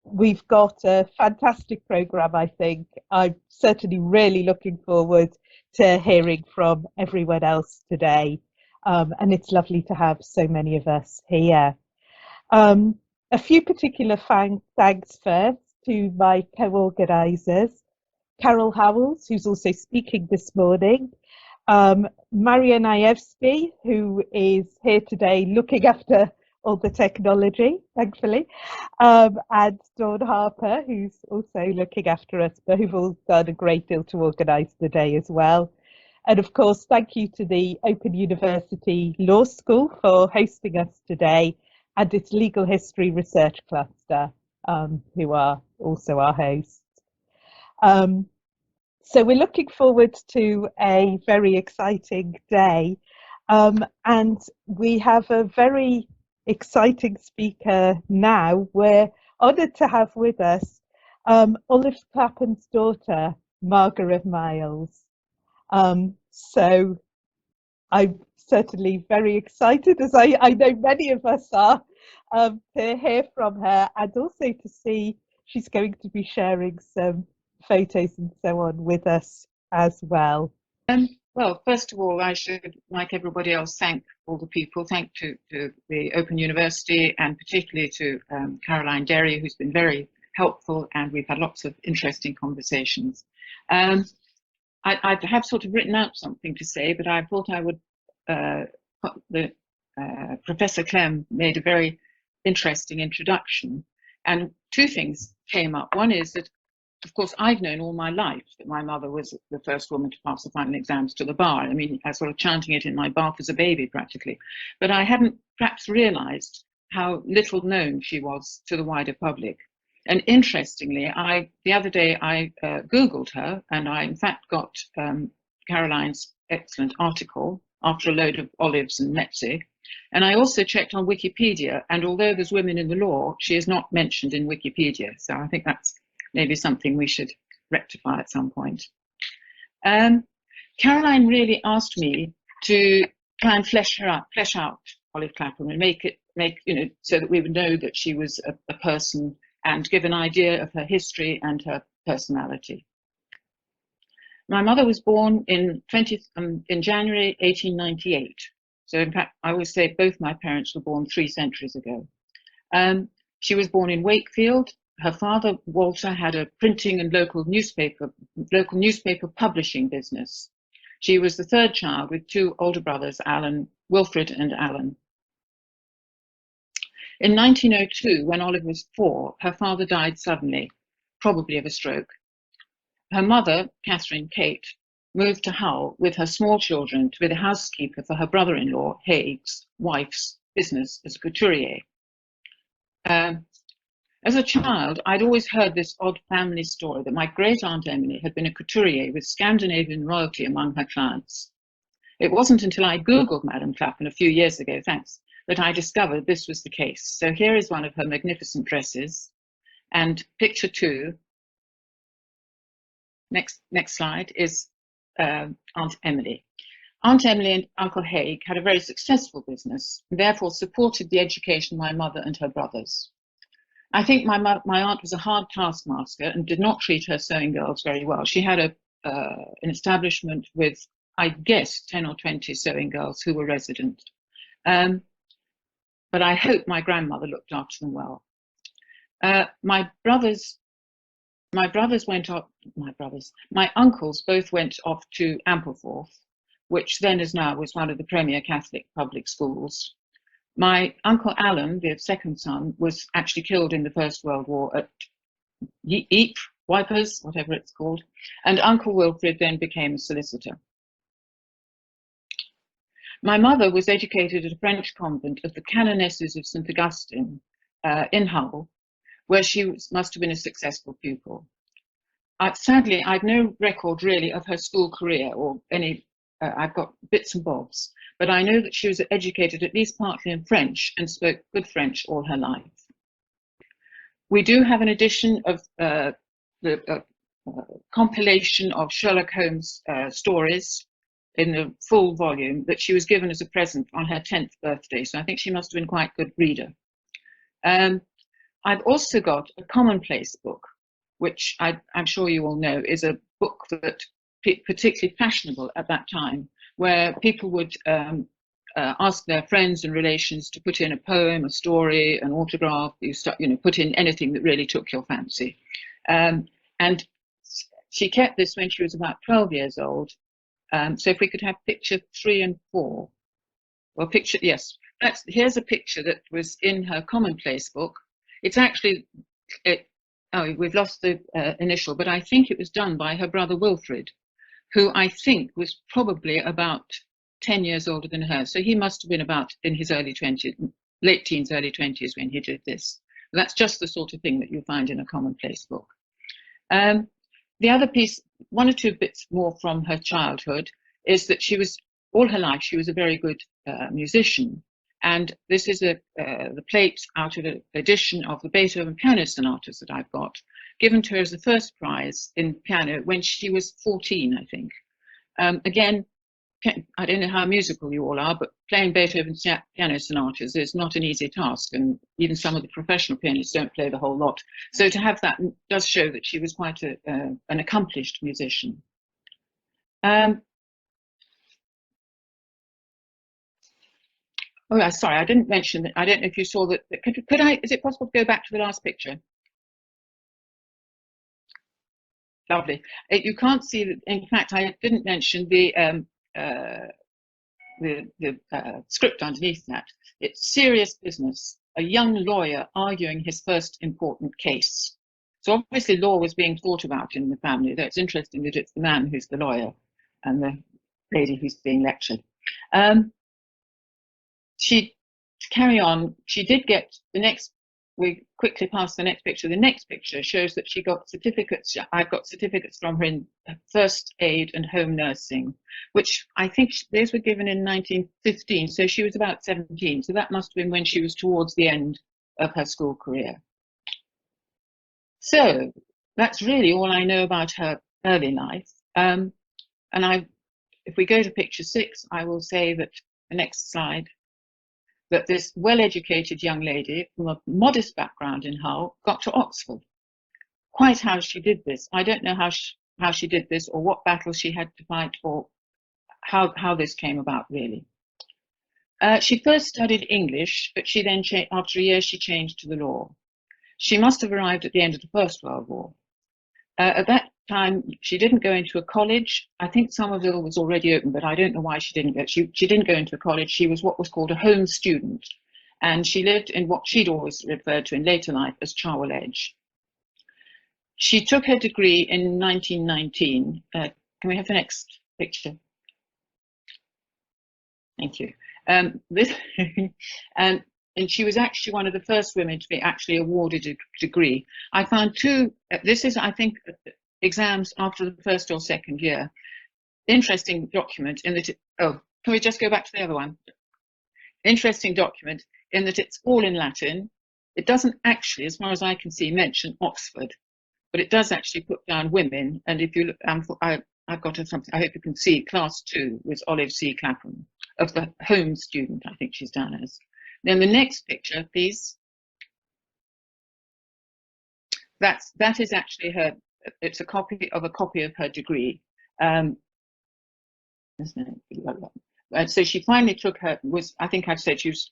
we've got a fantastic programme, I think. I'm certainly really looking forward to hearing from everyone else today. And it's lovely to have so many of us here. Um, a few particular thanks first to my co-organisers, Carol Howells, who's also speaking this morning, Maria Naevsky, who is here today looking after all the technology, thankfully, and Dawn Harper, who's also looking after us, but who've all done a great deal to organise the day as well. And of course, thank you to the Open University Law School for hosting us today, and its Legal History Research Cluster, who are also our hosts. So we're looking forward to a very exciting day, and we have a very exciting speaker now. We're honoured to have with us Olive Clapham's daughter, Margaret Miles. So I'm certainly very excited, as I know many of us are, to hear from her, and also to see she's going to be sharing some photos and so on with us as well. Well, first of all, I should, like everybody else, thank all the people. Thank to the Open University, and particularly to Caroline Derry, who's been very helpful, and we've had lots of interesting conversations. I have sort of written out something to say, but I thought I would, Professor Clem made a very interesting introduction, and two things came up. One is that, of course, I've known all my life that my mother was the first woman to pass the final exams to the bar. I mean, I was sort of chanting it in my bath as a baby, practically. But I hadn't perhaps realised how little known she was to the wider public. And interestingly, the other day I Googled her, and I in fact got Caroline's excellent article, After a Load of Olives and Metzi. And I also checked on Wikipedia, and although there's women in the law, she is not mentioned in Wikipedia. So I think that's maybe something we should rectify at some point. Caroline really asked me to try and flesh out Olive Clapham, and make so that we would know that she was a person, and give an idea of her history and her personality. My mother was born in January 1898. So in fact, I always say both my parents were born 3 centuries ago. She was born in Wakefield. Her father, Walter, had a printing and local newspaper publishing business. She was the third child with 2 older brothers, Wilfred and Alan. In 1902, when Olive was 4, her father died suddenly, probably of a stroke. Her mother, Catherine Kate, moved to Hull with her small children to be the housekeeper for her brother-in-law, Haig's wife's business as a couturier. As a child, I'd always heard this odd family story that my great-aunt Emily had been a couturier with Scandinavian royalty among her clients. It wasn't until I Googled Madame Clapham a few years ago, thanks, that I discovered this was the case. So here is one of her magnificent dresses, and picture 2, next slide, is Aunt Emily. Aunt Emily and Uncle Haig had a very successful business, and therefore supported the education of my mother and her brothers. I think my aunt was a hard taskmaster and did not treat her sewing girls very well. She had an establishment with, I guess, 10 or 20 sewing girls who were resident. But I hope my grandmother looked after them well. My uncles both went off to Ampleforth, which then as now was one of the premier Catholic public schools. My uncle Alan, the second son, was actually killed in the First World War at Ypres, Wipers, whatever it's called, and Uncle Wilfred then became a solicitor. My mother was educated at a French convent of the Canonesses of St. Augustine in Hull, where she must have been a successful pupil. Sadly, I've no record really of her school career or any, I've got bits and bobs, but I know that she was educated at least partly in French and spoke good French all her life. We do have an edition of the compilation of Sherlock Holmes stories in the full volume that she was given as a present on her 10th birthday, so I think she must have been quite a good reader. I've also got a commonplace book, which I'm sure you all know is a book that particularly fashionable at that time, where people would ask their friends and relations to put in a poem, a story, an autograph. Put in anything that really took your fancy. And she kept this when she was about 12 years old. So if we could have picture 3 and 4. Well, picture, yes. Here's a picture that was in her commonplace book. It's actually, we've lost the initial, but I think it was done by her brother Wilfred, who I think was probably about 10 years older than her. So he must have been about in his early 20s, late teens, early 20s when he did this. That's just the sort of thing that you find in a commonplace book. The other piece, 1 or 2 bits more from her childhood, is that she was, all her life, she was a very good musician. And this is the plate out of an edition of the Beethoven piano sonatas that I've got, given to her as the first prize in piano when she was 14, I think. Again, I don't know how musical you all are, but playing Beethoven's piano sonatas is not an easy task, and even some of the professional pianists don't play the whole lot. So to have that does show that she was quite an accomplished musician. Oh, sorry, I didn't mention that. I don't know if you saw that. Could I? Is it possible to go back to the last picture? Lovely. You can't see that. In fact, I didn't mention the script underneath that. It's serious business. A young lawyer arguing his first important case. So obviously law was being thought about in the family, though it's interesting that it's the man who's the lawyer and the lady who's being lectured. To carry on, she did get the next, we quickly pass the next picture. The next picture shows that she got certificates. I've got certificates from her in first aid and home nursing, which I think those were given in 1915. So she was about 17. So that must have been when she was towards the end of her school career. So that's really all I know about her early life. And if we go to picture 6, I will say that the next slide, that this well-educated young lady from a modest background in Hull got to Oxford. Quite how she did this, I don't know how she did this or what battles she had to fight or how this came about really. She first studied English, but she then, after a year, she changed to the law. She must have arrived at the end of the First World War. At that time, she didn't go into a college. I think Somerville was already open, but I don't know why she didn't go. She didn't go into a college. She was what was called a home student. And she lived in what she'd always referred to in later life as Charwell Edge. She took her degree in 1919. Can we have the next picture? Thank you. And she was actually one of the first women to be actually awarded a degree. I found 2, this is, I think, exams after the first or second year. Interesting document in that, can we just go back to the other one? Interesting document in that it's all in Latin. It doesn't actually, as far as I can see, mention Oxford, but it does actually put down women. And if you look, I've got something, I hope you can see, class 2 was Olive C. Clapham, of the home student, I think she's down as. Then the next picture, please. That is actually her. It's a copy of her degree. So she finally took her. I think I've said she was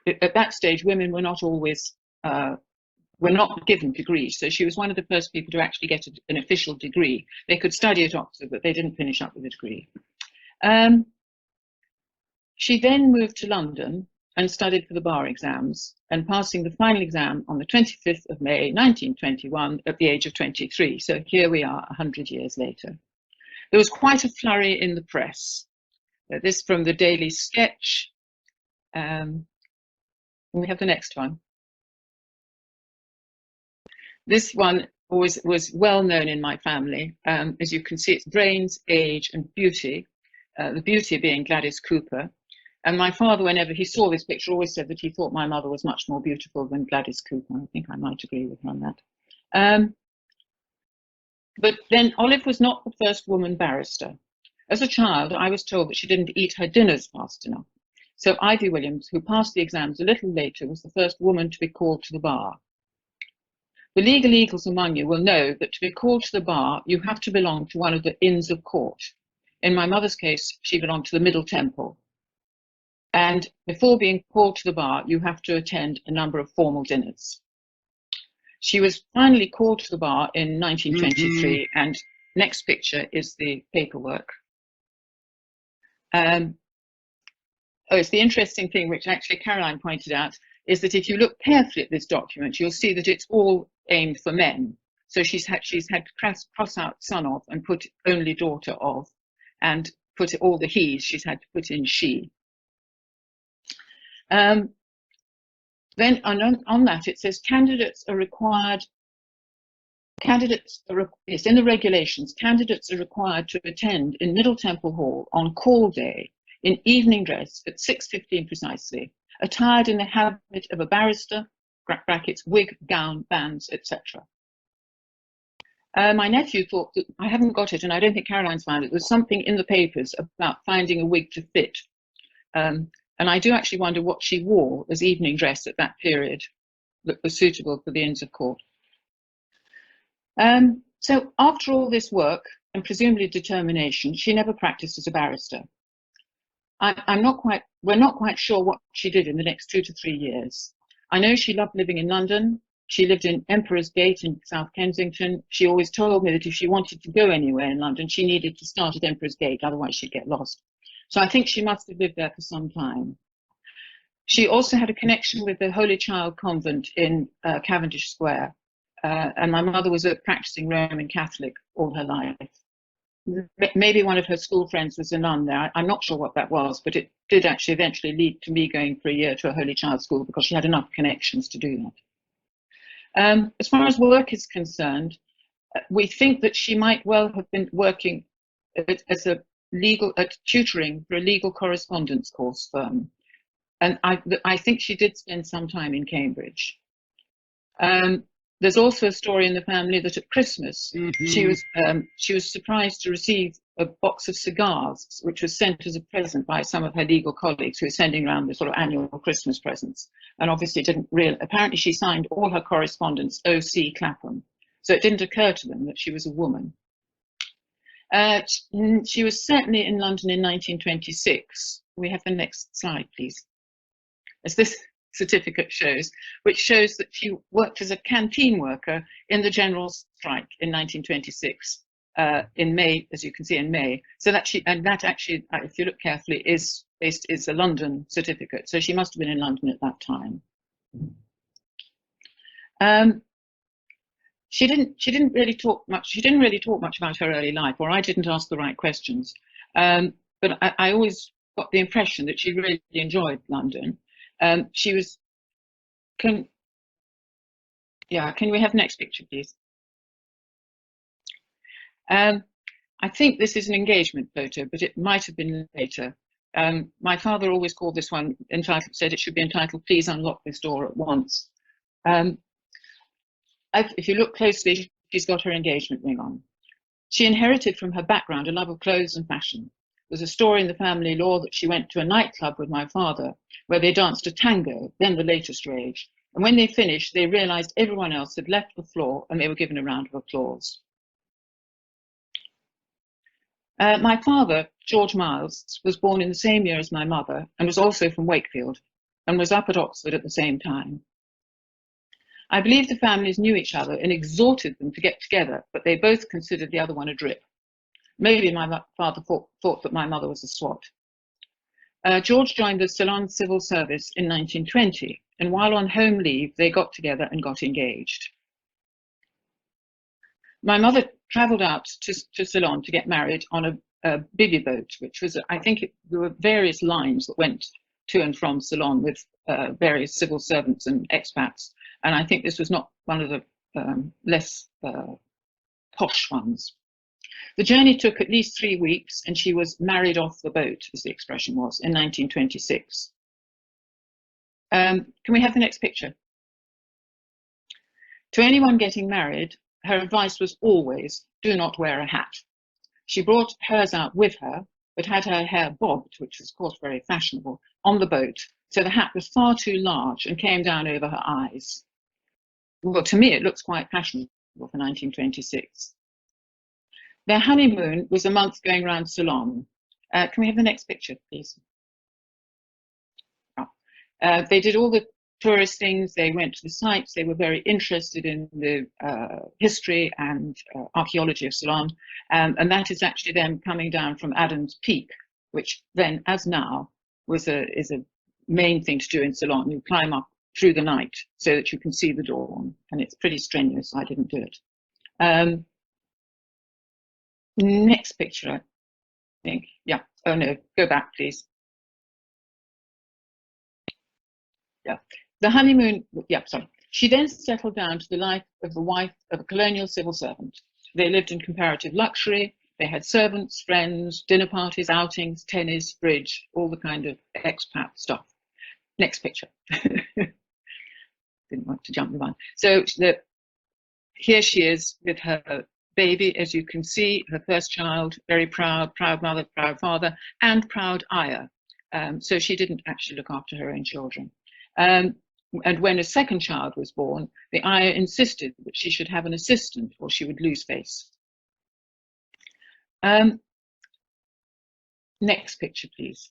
at that stage. Women were not always were not given degrees. So she was one of the first people to actually get an official degree. They could study at Oxford, but they didn't finish up with a degree. She then moved to London and studied for the bar exams, and passing the final exam on the 25th of May 1921 at the age of 23. So here we are 100 years later. There was quite a flurry in the press. This from the Daily Sketch. We have the next one. This one was well known in my family. As you can see, it's brains, age and beauty. The beauty being Gladys Cooper. And my father, whenever he saw this picture, always said that he thought my mother was much more beautiful than Gladys Cooper. I think I might agree with him on that. But then Olive was not the first woman barrister. As a child, I was told that she didn't eat her dinners fast enough. So Ivy Williams, who passed the exams a little later, was the first woman to be called to the bar. The legal eagles among you will know that to be called to the bar, you have to belong to one of the Inns of Court. In my mother's case, she belonged to the Middle Temple. And before being called to the bar, you have to attend a number of formal dinners. She was finally called to the bar in 1923, and next picture is the paperwork. It's the interesting thing, which actually Caroline pointed out, is that if you look carefully at this document, you'll see that it's all aimed for men. So she's had to cross out son of and put only daughter of, and put all the he's, she's had to put in she. Then on that it says candidates are required. It's in the regulations. Candidates are required to attend in Middle Temple Hall on call day in evening dress at 6:15 precisely, attired in the habit of a barrister (brackets wig, gown, bands, etc.). My nephew thought that, I haven't got it, and I don't think Caroline's found it, there's something in the papers about finding a wig to fit. And I do actually wonder what she wore as evening dress at that period that was suitable for the Inns of Court. So after all this work, and presumably determination, she never practiced as a barrister. We're not quite sure what she did in the next 2 to 3 years. I know she loved living in London. She lived in Emperor's Gate in South Kensington. She always told me that if she wanted to go anywhere in London, she needed to start at Emperor's Gate, otherwise she'd get lost. So I think she must have lived there for some time. She also had a connection with the Holy Child Convent in Cavendish Square. And my mother was a practicing Roman Catholic all her life. Maybe one of her school friends was a nun there. I'm not sure what that was, but it did actually eventually lead to me going for a year to a Holy Child school because she had enough connections to do that. As far as work is concerned, we think that she might well have been working as tutoring for a legal correspondence course firm. And I think she did spend some time in Cambridge. There's also a story in the family that at Christmas she was surprised to receive a box of cigars, which was sent as a present by some of her legal colleagues who were sending around the sort of annual Christmas presents. And obviously apparently she signed all her correspondence O.C. Clapham. So it didn't occur to them that she was a woman. She was certainly in London in 1926. We have the next slide, please. As this certificate shows, which shows that she worked as a canteen worker in the general strike in 1926, in May, as you can see in May. So that actually, if you look carefully, is a London certificate. So she must have been in London at that time. She didn't really talk much about her early life, or I didn't ask the right questions. But I always got the impression that she really enjoyed London. She was, can we have the next picture, please? I think this is an engagement photo, but it might have been later. My father always called this one said it should be entitled, "Please unlock this door at once." If you look closely, she's got her engagement ring on. She inherited from her background a love of clothes and fashion. There's a story in the family law that she went to a nightclub with my father where they danced a tango, then the latest rage. And when they finished, they realized everyone else had left the floor and they were given a round of applause. My father, George Miles, was born in the same year as my mother and was also from Wakefield and was up at Oxford at the same time. I believe the families knew each other and exhorted them to get together, but they both considered the other one a drip. Maybe my father thought that my mother was a swot. George joined the Ceylon Civil Service in 1920, and while on home leave, they got together and got engaged. My mother travelled out to Ceylon to get married on a bivvy boat, which was, there were various lines that went to and from Ceylon with various civil servants and expats, and I think this was not one of the less posh ones. The journey took at least 3 weeks, and she was married off the boat, as the expression was, in 1926. Can we have the next picture? To anyone getting married, her advice was always, do not wear a hat. She brought hers out with her, but had her hair bobbed, which was of course very fashionable, on the boat, so the hat was far too large and came down over her eyes. well, to me, it looks quite fashionable for 1926. Their honeymoon was a month going around Ceylon. Can we have the next picture, please? They did all the tourist things. They went to the sites. They were very interested in the history and archaeology of Ceylon. And that is actually them coming down from Adam's Peak, which then, as now, is a main thing to do in Ceylon. You climb up through the night so that you can see the dawn. And it's pretty strenuous. I didn't do it. Next picture, I think. Yeah. Oh, no. Go back, please. Yeah. The honeymoon, yeah, sorry. She then settled down to the life of the wife of a colonial civil servant. They lived in comparative luxury. They had servants, friends, dinner parties, outings, tennis, bridge, all the kind of expat stuff. Next picture. Didn't want to jump the line. So here she is with her baby, as you can see, her first child, very proud, proud mother, proud father, and proud ayah. So she didn't actually look after her own children. And when a second child was born, the ayah insisted that she should have an assistant or she would lose face. Next picture, please.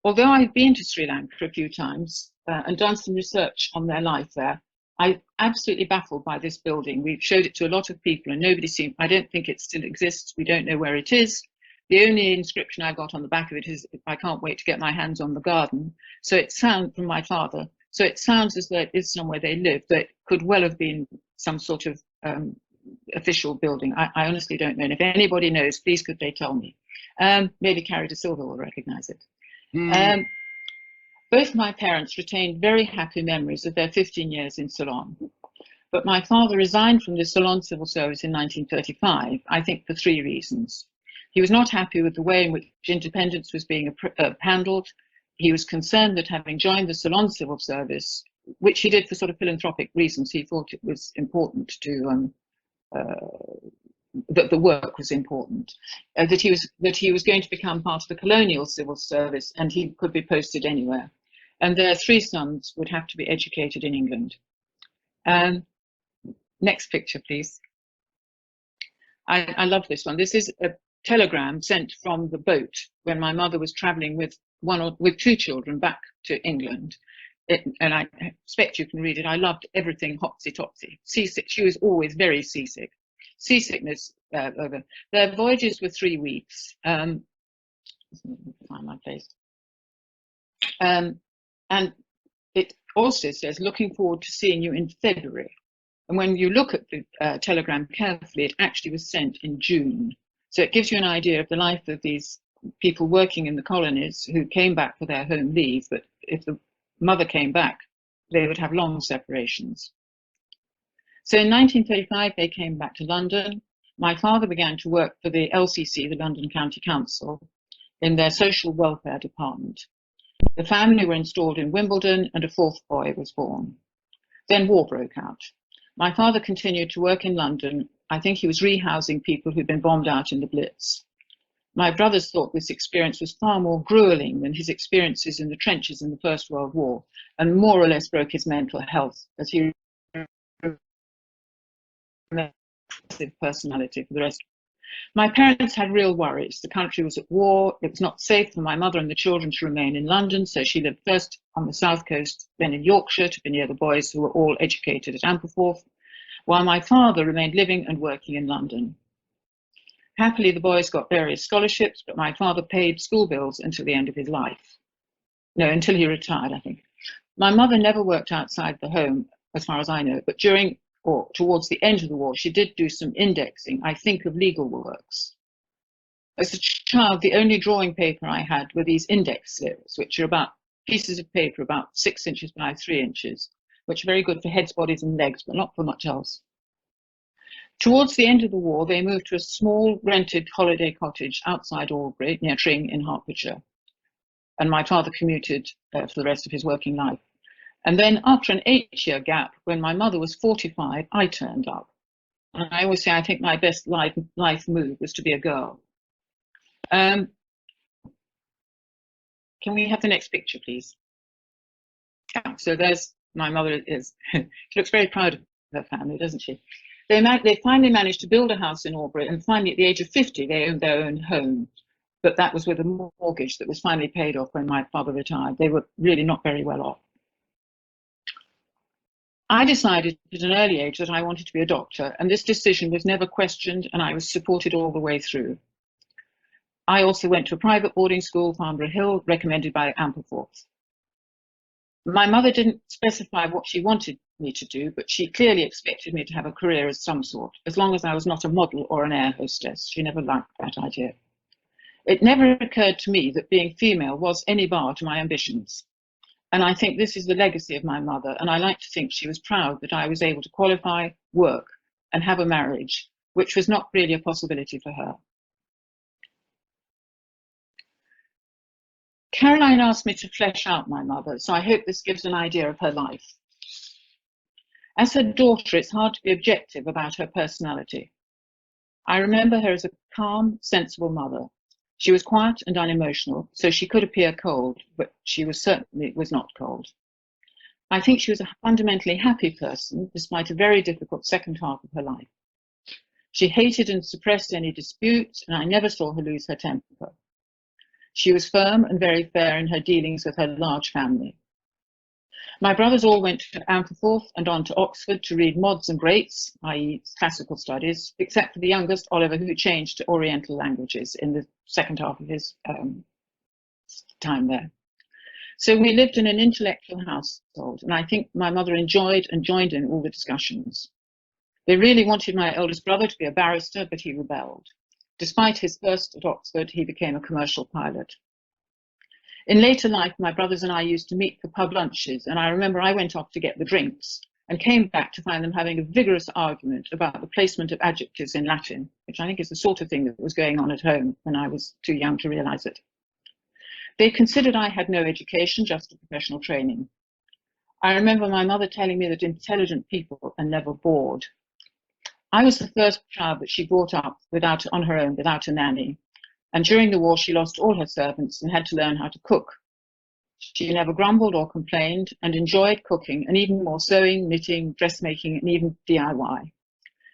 Although I've been to Sri Lanka a few times and done some research on their life there, I'm absolutely baffled by this building. We've showed it to a lot of people and nobody seemed, I don't think it still exists. We don't know where it is. The only inscription I got on the back of it is, I can't wait to get my hands on the garden. So it sounds, from my father, so it sounds as though it is somewhere they lived, but it could well have been some sort of official building. I honestly don't know. And if anybody knows, please could they tell me. Maybe Carrie de Silva will recognize it. Both my parents retained very happy memories of their 15 years in Ceylon. But my father resigned from the Ceylon civil service in 1935, I think for 3 reasons. He was not happy with the way in which independence was being handled. He was concerned that having joined the Ceylon civil service, which he did for sort of philanthropic reasons, he thought it was important to, that the work was important, that he was going to become part of the colonial civil service and he could be posted anywhere. And their 3 sons would have to be educated in England. Next picture, please. I love this one. This is a telegram sent from the boat when my mother was traveling with 2 children back to England. And I expect you can read it. I loved everything hopsy-topsy. Seasick. She was always very seasick. Seasickness over. Their voyages were 3 weeks. Find my place. And it also says, looking forward to seeing you in February. And when you look at the telegram carefully, it actually was sent in June. So it gives you an idea of the life of these people working in the colonies who came back for their home leave. But if the mother came back, they would have long separations. So in 1935, they came back to London. My father began to work for the LCC, the London County Council, in their social welfare department. The family were installed in Wimbledon and a 4th boy was born. Then war broke out. My father continued to work in London. I think he was rehousing people who'd been bombed out in the Blitz. My brothers thought this experience was far more grueling than his experiences in the trenches in the First World War, and more or less broke his mental health, as he personality for the rest. My parents had real worries. The country was at war. It was not safe for my mother and the children to remain in London, so she lived first on the south coast, then in Yorkshire to be near the boys who were all educated at Ampleforth, while my father remained living and working in London. Happily, the boys got various scholarships, but my father paid school bills until the end of his life. No, until he retired, I think. My mother never worked outside the home, as far as I know, but during or towards the end of the war, she did do some indexing, I think, of legal works. As a child, the only drawing paper I had were these index slips, which are about pieces of paper about 6 inches by 3 inches, which are very good for heads, bodies, and legs, but not for much else. Towards the end of the war, they moved to a small rented holiday cottage outside Albury, near Tring in Hertfordshire. And my father commuted for the rest of his working life. And then after an 8-year gap, when my mother was 45, I turned up. And I always say I think my best life move was to be a girl. Can we have the next picture, please? Yeah, so there's my mother is, she looks very proud of her family, doesn't she? They finally managed to build a house in Albury, and finally at the age of 50, they owned their own home. But that was with a mortgage that was finally paid off when my father retired. They were really not very well off. I decided at an early age that I wanted to be a doctor, and this decision was never questioned, and I was supported all the way through. I also went to a private boarding school, Farnborough Hill, recommended by Ampleforth. My mother didn't specify what she wanted me to do, but she clearly expected me to have a career of some sort, as long as I was not a model or an air hostess. She never liked that idea. It never occurred to me that being female was any bar to my ambitions. And I think this is the legacy of my mother, and I like to think she was proud that I was able to qualify, work, and have a marriage, which was not really a possibility for her. Caroline asked me to flesh out my mother, so I hope this gives an idea of her life. As her daughter, it's hard to be objective about her personality. I remember her as a calm, sensible mother. She was quiet and unemotional, so she could appear cold, but she certainly was not cold. I think she was a fundamentally happy person, despite a very difficult second half of her life. She hated and suppressed any disputes, and I never saw her lose her temper. She was firm and very fair in her dealings with her large family. My brothers all went to Ampleforth and on to Oxford to read mods and greats, i.e. classical studies, except for the youngest, Oliver, who changed to Oriental languages in the second half of his time there. So we lived in an intellectual household, and I think my mother enjoyed and joined in all the discussions. They really wanted my eldest brother to be a barrister, but he rebelled. Despite his first at Oxford, he became a commercial pilot. In later life, my brothers and I used to meet for pub lunches, and I remember I went off to get the drinks and came back to find them having a vigorous argument about the placement of adjectives in Latin, which I think is the sort of thing that was going on at home when I was too young to realise it. They considered I had no education, just a professional training. I remember my mother telling me that intelligent people are never bored. I was the first child that she brought up on her own without a nanny. And during the war, she lost all her servants and had to learn how to cook. She never grumbled or complained and enjoyed cooking, and even more sewing, knitting, dressmaking, and even DIY.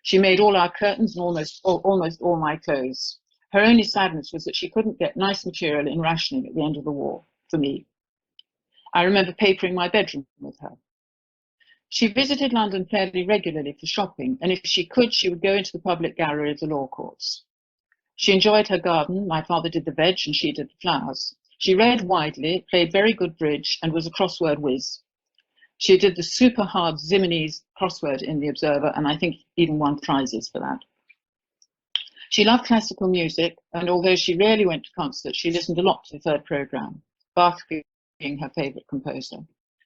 She made all our curtains and almost all my clothes. Her only sadness was that she couldn't get nice material in rationing at the end of the war for me. I remember papering my bedroom with her. She visited London fairly regularly for shopping, and if she could, she would go into the public gallery of the law courts. She enjoyed her garden. My father did the veg and she did the flowers. She read widely, played very good bridge, and was a crossword whiz. She did the super hard Ximenes crossword in the Observer, and I think even won prizes for that. She loved classical music, and although she rarely went to concerts, she listened a lot to the third programme, Bach being her favourite composer.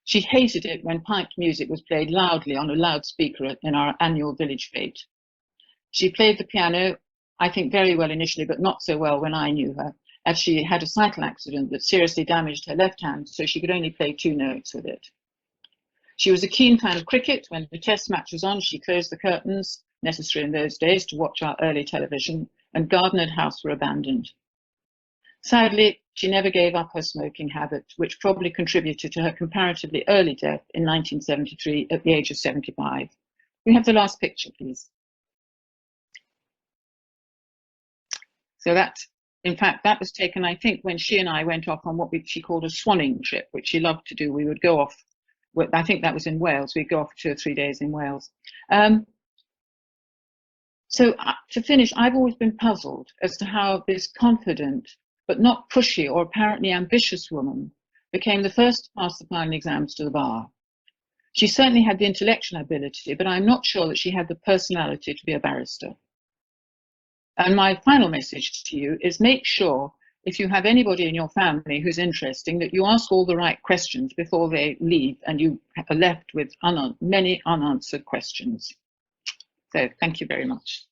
She hated it when piped music was played loudly on a loudspeaker in our annual village fete. She played the piano, I think very well initially, but not so well when I knew her, as she had a cycle accident that seriously damaged her left hand, so she could only play 2 notes with it. She was a keen fan of cricket. When the test match was on, she closed the curtains, necessary in those days to watch our early television, and garden and house were abandoned. Sadly, she never gave up her smoking habit, which probably contributed to her comparatively early death in 1973 at the age of 75. We have the last picture, please. So in fact, that was taken, I think, when she and I went off on what she called a swanning trip, which she loved to do. We would go off, I think that was in Wales. We'd go off 2 or 3 days in Wales. So to finish, I've always been puzzled as to how this confident, but not pushy or apparently ambitious woman became the first to pass the final exams to the bar. She certainly had the intellectual ability, but I'm not sure that she had the personality to be a barrister. And my final message to you is make sure, if you have anybody in your family who's interesting, that you ask all the right questions before they leave and you are left with many unanswered questions. So thank you very much.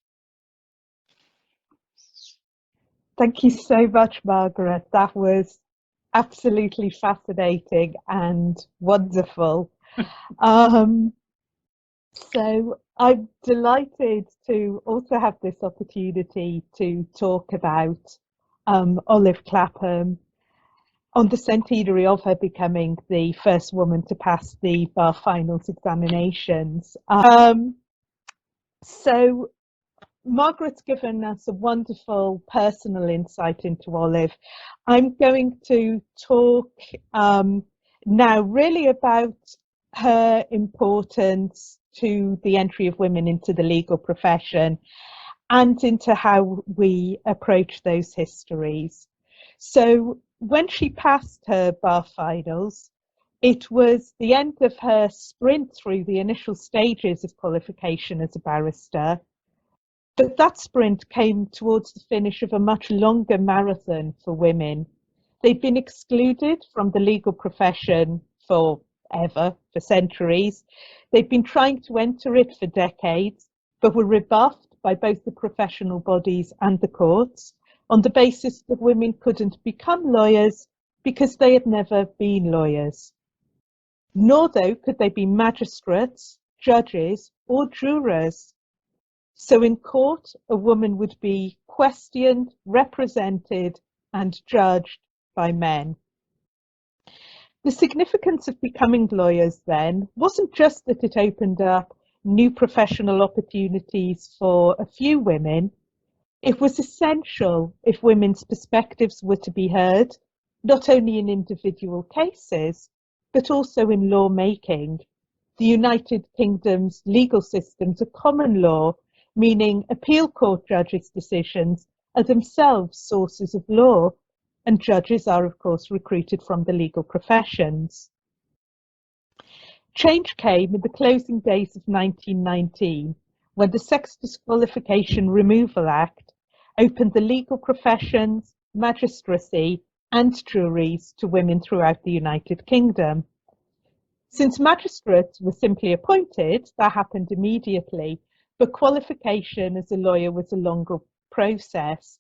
Thank you so much, Margaret. That was absolutely fascinating and wonderful. So I'm delighted to also have this opportunity to talk about Olive Clapham. on the centenary of her becoming the first woman to pass the bar finals examinations. So Margaret's given us a wonderful personal insight into Olive. I'm going to talk now really about her importance to the entry of women into the legal profession and into how we approach those histories. So when she passed her bar finals, it was the end of her sprint through the initial stages of qualification as a barrister. But that sprint came towards the finish of a much longer marathon for women. They'd been excluded from the legal profession for centuries. They'd been trying to enter it for decades, but were rebuffed by both the professional bodies and the courts on the basis that women couldn't become lawyers because they had never been lawyers. Nor, though, could they be magistrates, judges, or jurors. So in court, a woman would be questioned, represented, and judged by men. The significance of becoming lawyers then wasn't just that it opened up new professional opportunities for a few women. It was essential if women's perspectives were to be heard, not only in individual cases, but also in lawmaking. The United Kingdom's legal system's a common law, meaning appeal court judges' decisions are themselves sources of law, and judges are, of course, recruited from the legal professions. Change came in the closing days of 1919, when the Sex Disqualification Removal Act opened the legal professions, magistracy, and juries to women throughout the United Kingdom. Since magistrates were simply appointed, that happened immediately, but qualification as a lawyer was a longer process.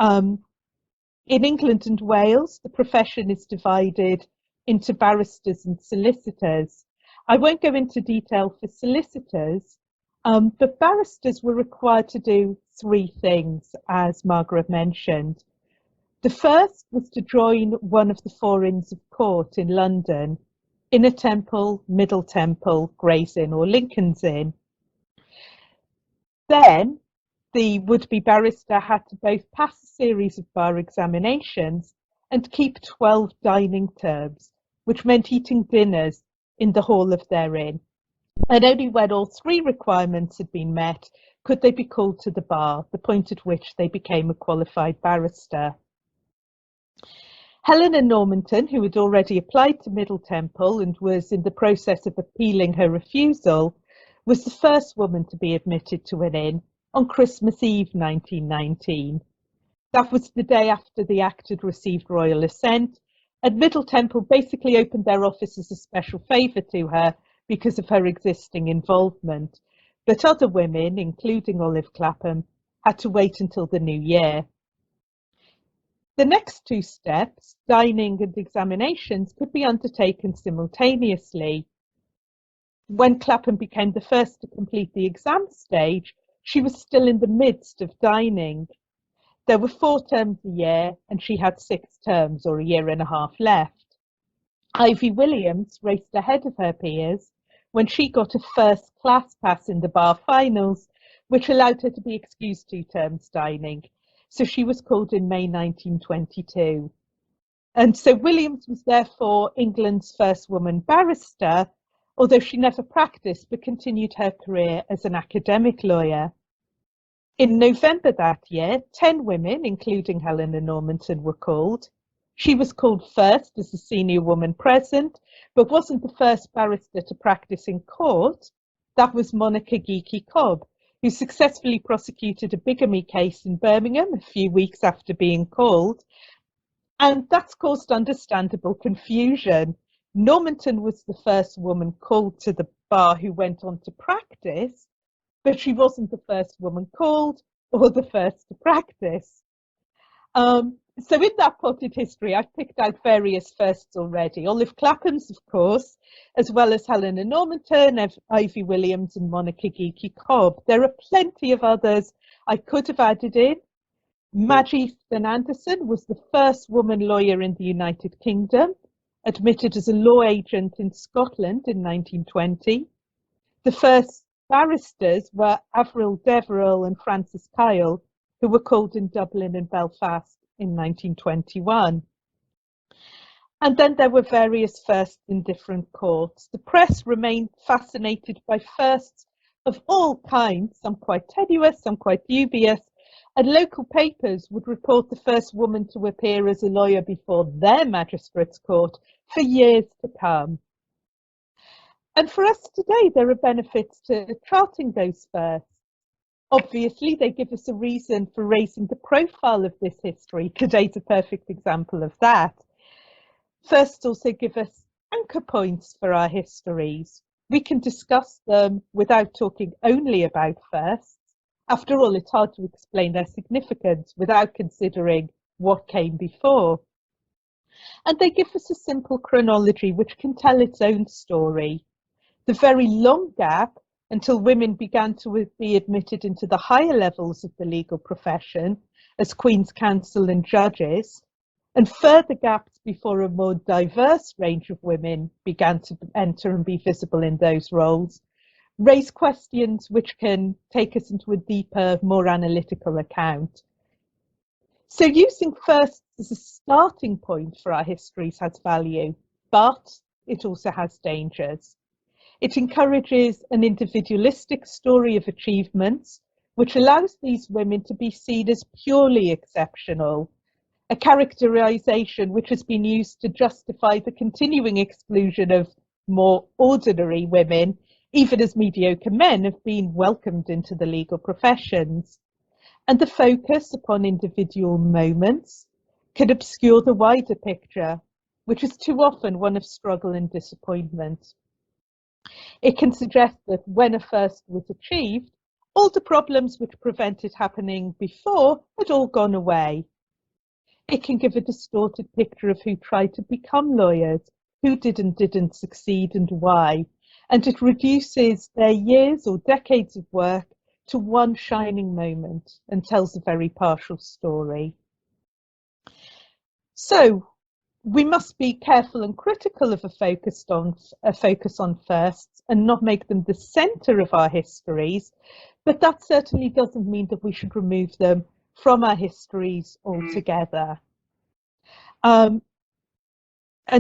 In England and Wales, the profession is divided into barristers and solicitors. I won't go into detail for solicitors, but barristers were required to do three things, as Margaret mentioned. The first was to join one of the four Inns of Court in London: Inner Temple, Middle Temple, Gray's Inn, or Lincoln's Inn. Then the would-be barrister had to both pass a series of bar examinations and keep 12 dining terms, which meant eating dinners in the hall of their inn. And only when all three requirements had been met could they be called to the bar, the point at which they became a qualified barrister. Helena Normanton, who had already applied to Middle Temple and was in the process of appealing her refusal, was the first woman to be admitted to an inn on Christmas Eve 1919. That was the day after the Act had received royal assent, and Middle Temple basically opened their office as a special favour to her because of her existing involvement. But other women, including Olive Clapham, had to wait until the new year. The next two steps, dining and examinations, could be undertaken simultaneously. When Clapham became the first to complete the exam stage, she was still in the midst of dining. There were 4 terms a year, and she had 6 terms, or a year and a half, left. Ivy Williams raced ahead of her peers when she got a first-class pass in the bar finals, which allowed her to be excused 2 terms dining. So she was called in May 1922. And so Williams was therefore England's first woman barrister, although she never practiced but continued her career as an academic lawyer. In November that year, 10 women, including Helena Normanton, were called. She was called first as the senior woman present, but wasn't the first barrister to practice in court. That was Monica Geekie Cobb, who successfully prosecuted a bigamy case in Birmingham a few weeks after being called. And that's caused understandable confusion. Normanton was the first woman called to the bar who went on to practice, but she wasn't the first woman called or the first to practice. So in that potted history, I've picked out various firsts already. Olive Clapham's, of course, as well as Helena Normanton, Ivy Williams, and Monica Geekie Cobb. There are plenty of others I could have added in, Madge Easton Anderson was the first woman lawyer in the United Kingdom, admitted as a law agent in Scotland in 1920. The first barristers were Avril Deverell and Francis Kyle, who were called in Dublin and Belfast in 1921. And then there were various firsts in different courts. The press remained fascinated by firsts of all kinds, some quite tenuous, some quite dubious, and local papers would report the first woman to appear as a lawyer before their magistrates' court for years to come. And for us today, there are benefits to charting those firsts. Obviously, they give us a reason for raising the profile of this history. Today's a perfect example of that. Firsts also give us anchor points for our histories. We can discuss them without talking only about firsts. After all, it's hard to explain their significance without considering what came before. And they give us a simple chronology which can tell its own story. The very long gap until women began to be admitted into the higher levels of the legal profession as Queen's Counsel and judges, and further gaps before a more diverse range of women began to enter and be visible in those roles, raise questions which can take us into a deeper, more analytical account. So using firsts as a starting point for our histories has value, but it also has dangers. It encourages an individualistic story of achievements, which allows these women to be seen as purely exceptional, a characterization which has been used to justify the continuing exclusion of more ordinary women, even as mediocre men have been welcomed into the legal professions. And the focus upon individual moments can obscure the wider picture, which is too often one of struggle and disappointment. It can suggest that when a first was achieved, all the problems which prevented happening before had all gone away. It can give a distorted picture of who tried to become lawyers, who didn't succeed and why, and it reduces their years or decades of work to one shining moment and tells a very partial story. So we must be careful and critical of a focus on firsts and not make them the centre of our histories, but that certainly doesn't mean that we should remove them from our histories altogether. And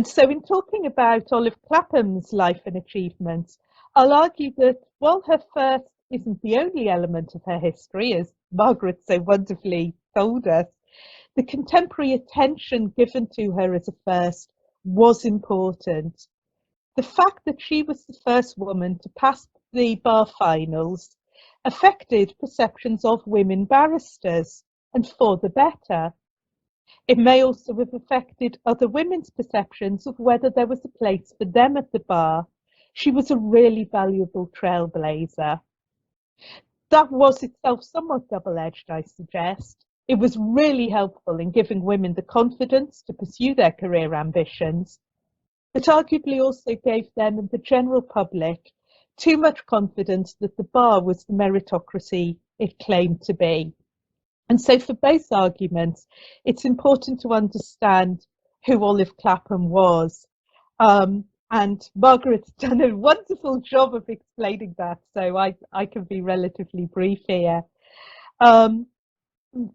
so in talking about Olive Clapham's life and achievements, I'll argue that while her first isn't the only element of her history, as Margaret so wonderfully told us, the contemporary attention given to her as a first was important. The fact that she was the first woman to pass the bar finals affected perceptions of women barristers, and for the better. It may also have affected other women's perceptions of whether there was a place for them at the bar. She was a really valuable trailblazer. That was itself somewhat double-edged, I suggest. It was really helpful in giving women the confidence to pursue their career ambitions, but arguably also gave them and the general public too much confidence that the bar was the meritocracy it claimed to be. And so for both arguments, it's important to understand who Olive Clapham was. And Margaret's done a wonderful job of explaining that, so I can be relatively brief here.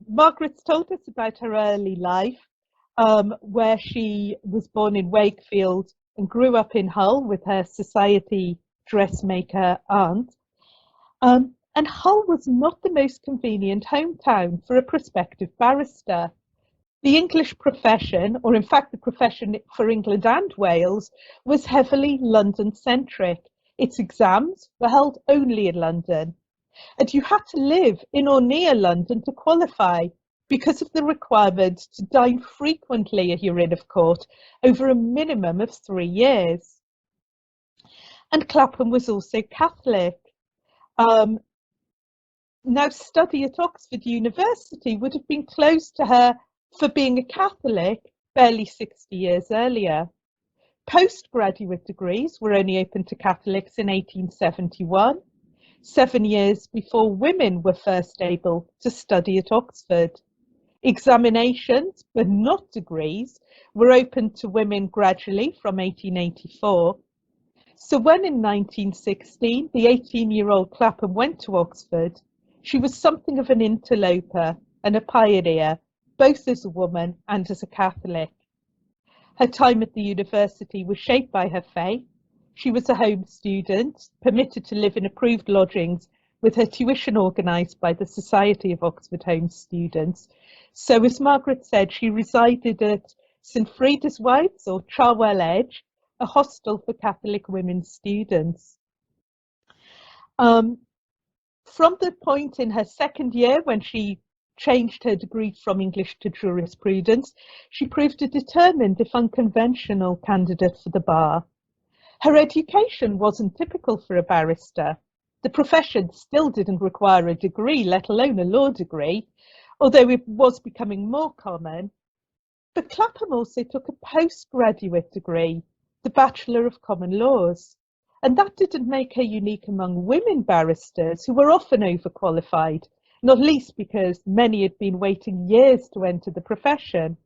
Margaret's told us about her early life, where she was born in Wakefield and grew up in Hull with her society dressmaker aunt. And Hull was not the most convenient hometown for a prospective barrister. The English profession, or in fact the profession for England and Wales, was heavily London-centric. Its exams were held only in London, and you had to live in or near London to qualify because of the requirement to dine frequently at your Inn of Court over a minimum of 3 years. And Clapham was also Catholic. Now, study at Oxford University would have been closed to her for being a Catholic barely 60 years earlier. Postgraduate degrees were only open to Catholics in 1871, 7 years before women were first able to study at Oxford. Examinations, but not degrees, were opened to women gradually from 1884. So when in 1916 the 18-year-old Clapham went to Oxford, she was something of an interloper and a pioneer, both as a woman and as a Catholic. Her time at the university was shaped by her faith. She was a home student, permitted to live in approved lodgings with her tuition organised by the Society of Oxford Home Students. So as Margaret said, she resided at St Frida's Wives or Charwell Edge, a hostel for Catholic women students. From the point in her second year when she changed her degree from English to jurisprudence, she proved a determined, if unconventional, candidate for the bar. Her education wasn't typical for a barrister. The profession still didn't require a degree, let alone a law degree, although it was becoming more common. But Clapham also took a postgraduate degree, the Bachelor of Common Laws, and that didn't make her unique among women barristers who were often overqualified, not least because many had been waiting years to enter the profession.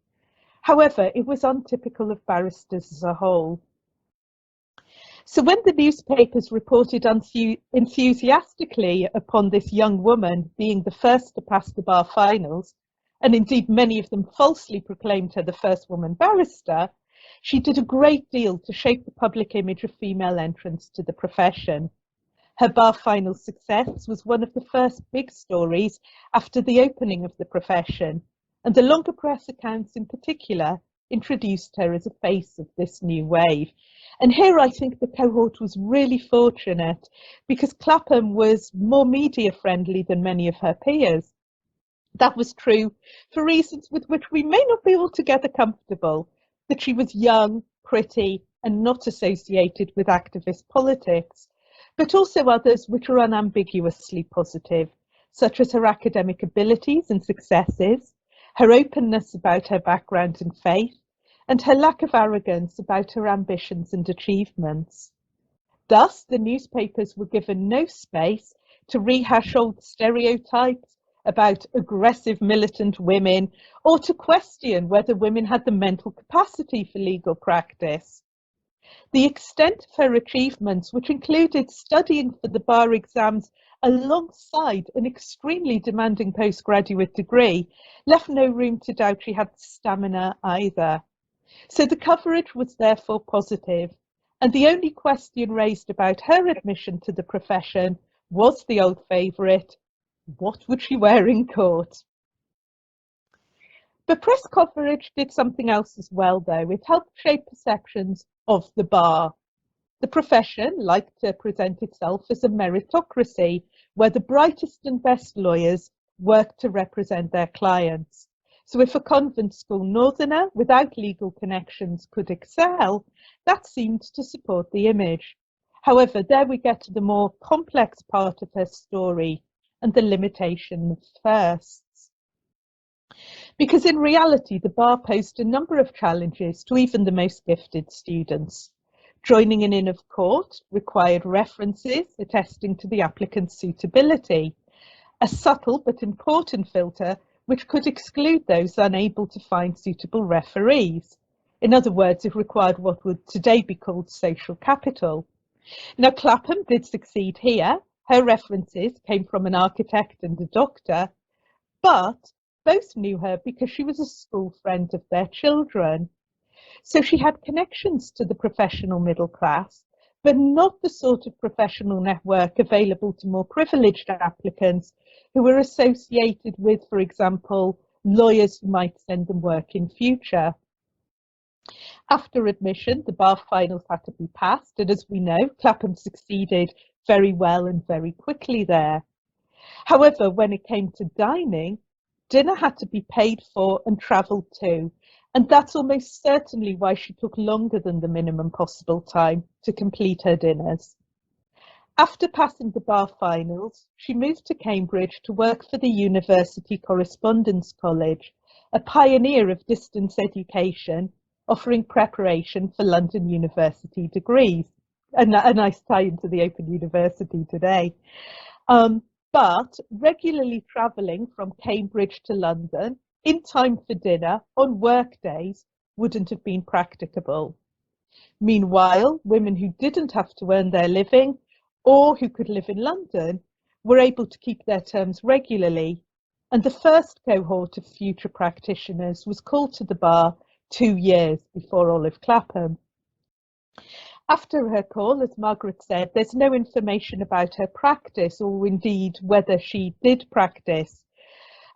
However, it was untypical of barristers as a whole. So when the newspapers reported enthusiastically upon this young woman being the first to pass the bar finals, and indeed many of them falsely proclaimed her the first woman barrister, she did a great deal to shape the public image of female entrance to the profession. Her bar final success was one of the first big stories after the opening of the profession, and the longer press accounts in particular introduced her as a face of this new wave. And here I think the cohort was really fortunate because Clapham was more media friendly than many of her peers. That was true for reasons with which we may not be altogether comfortable, that she was young, pretty, and not associated with activist politics, but also others which are unambiguously positive, such as her academic abilities and successes, her openness about her background and faith, and her lack of arrogance about her ambitions and achievements. Thus, the newspapers were given no space to rehash old stereotypes about aggressive militant women or to question whether women had the mental capacity for legal practice. The extent of her achievements, which included studying for the bar exams alongside an extremely demanding postgraduate degree, left no room to doubt she had stamina either. So the coverage was therefore positive, and the only question raised about her admission to the profession was the old favourite: what would she wear in court? But press coverage did something else as well, though. It helped shape perceptions of the bar. The profession liked to present itself as a meritocracy, where the brightest and best lawyers worked to represent their clients. So if a convent school northerner without legal connections could excel, that seemed to support the image. However, there we get to the more complex part of her story and the limitation of firsts. Because in reality, the bar posed a number of challenges to even the most gifted students. Joining an Inn of Court required references attesting to the applicant's suitability, a subtle but important filter which could exclude those unable to find suitable referees. In other words, it required what would today be called social capital. Now, Clapham did succeed here. Her references came from an architect and a doctor, but both knew her because she was a school friend of their children. So she had connections to the professional middle class, but not the sort of professional network available to more privileged applicants who were associated with, for example, lawyers who might send them work in future. After admission, the bar finals had to be passed, and as we know, Clapham succeeded very well and very quickly there. However, when it came to dining, dinner had to be paid for and travelled to, and that's almost certainly why she took longer than the minimum possible time to complete her dinners. After passing the bar finals, she moved to Cambridge to work for the University Correspondence College, a pioneer of distance education, offering preparation for London University degrees. A nice tie into the Open University today. But regularly travelling from Cambridge to London in time for dinner on work days wouldn't have been practicable. Meanwhile, women who didn't have to earn their living or who could live in London were able to keep their terms regularly, and the first cohort of future practitioners was called to the bar 2 years before Olive Clapham. After her call, as Margaret said, there's no information about her practice or indeed whether she did practice.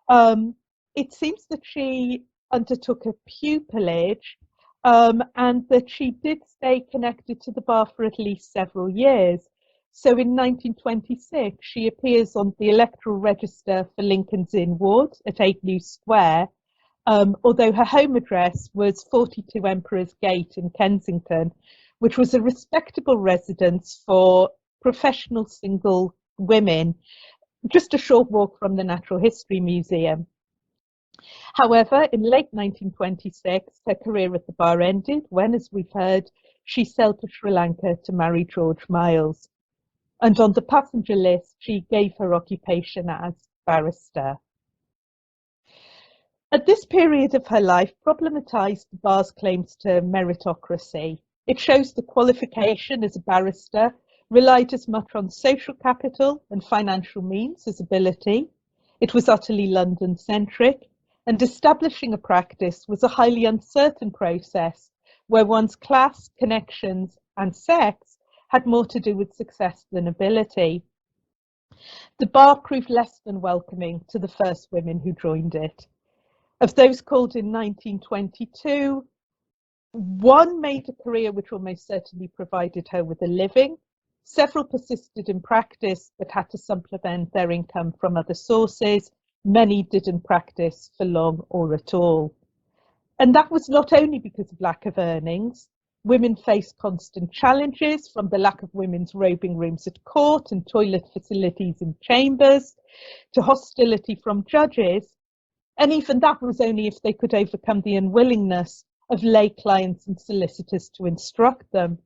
It seems that she undertook a pupillage and that she did stay connected to the bar for at least several years. So in 1926, she appears on the electoral register for Lincoln's Inn Ward at 8 New Square, although her home address was 42 Emperor's Gate in Kensington, which was a respectable residence for professional single women, just a short walk from the Natural History Museum. However, in late 1926, her career at the bar ended when, as we've heard, she sailed to Sri Lanka to marry George Miles. And on the passenger list, she gave her occupation as barrister. At this period of her life, problematised the bar's claims to meritocracy. It shows the qualification as a barrister relied as much on social capital and financial means as ability. It was utterly London-centric, and establishing a practice was a highly uncertain process where one's class, connections, and sex had more to do with success than ability. The bar proved less than welcoming to the first women who joined it. Of those called in 1922, one made a career which almost certainly provided her with a living. Several persisted in practice but had to supplement their income from other sources. Many didn't practice for long or at all. And that was not only because of lack of earnings. Women faced constant challenges, from the lack of women's robing rooms at court and toilet facilities in chambers, to hostility from judges. And even that was only if they could overcome the unwillingness of lay clients and solicitors to instruct them.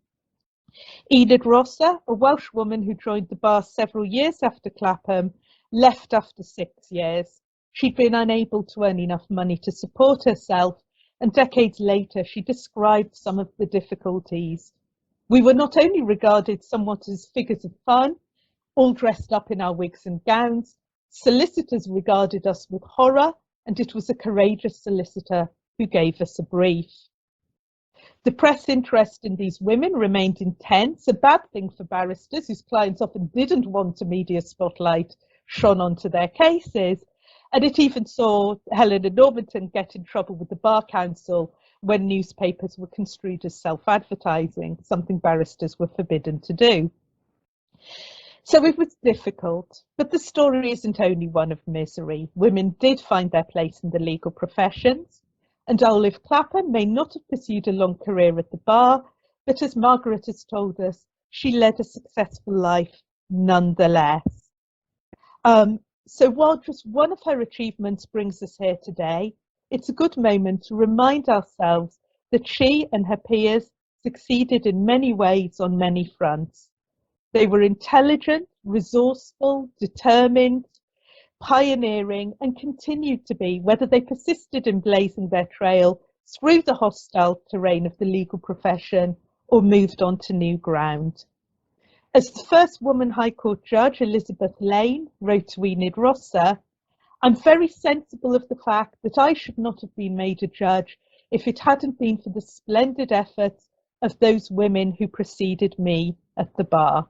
Edith Rossa, a Welsh woman who joined the bar several years after Clapham, left after 6 years. She'd been unable to earn enough money to support herself, and decades later she described some of the difficulties. We were not only regarded somewhat as figures of fun, all dressed up in our wigs and gowns, solicitors regarded us with horror, and it was a courageous solicitor who gave us a brief. The press interest in these women remained intense, a bad thing for barristers whose clients often didn't want a media spotlight shone onto their cases, and it even saw Helena Normanton get in trouble with the Bar Council when newspapers were construed as self-advertising, something barristers were forbidden to do. So it was difficult, but the story isn't only one of misery. Women did find their place in the legal professions, and Olive Clapham may not have pursued a long career at the bar, but as Margaret has told us, she led a successful life nonetheless. So while just one of her achievements brings us here today, it's a good moment to remind ourselves that she and her peers succeeded in many ways on many fronts. They were intelligent, resourceful, determined, pioneering, and continued to be, whether they persisted in blazing their trail through the hostile terrain of the legal profession or moved on to new ground. As the first woman High Court judge, Elizabeth Lane, wrote to Edith Rossa, "I'm very sensible of the fact that I should not have been made a judge if it hadn't been for the splendid efforts of those women who preceded me at the bar."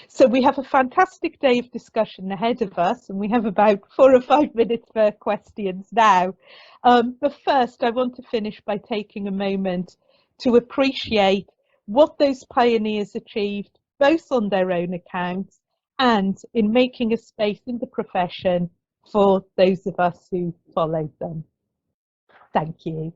So we have a fantastic day of discussion ahead of us, and we have about 4 or 5 minutes for questions now. But first, I want to finish by taking a moment to appreciate what those pioneers achieved, both on their own accounts and in making a space in the profession for those of us who followed them. Thank you.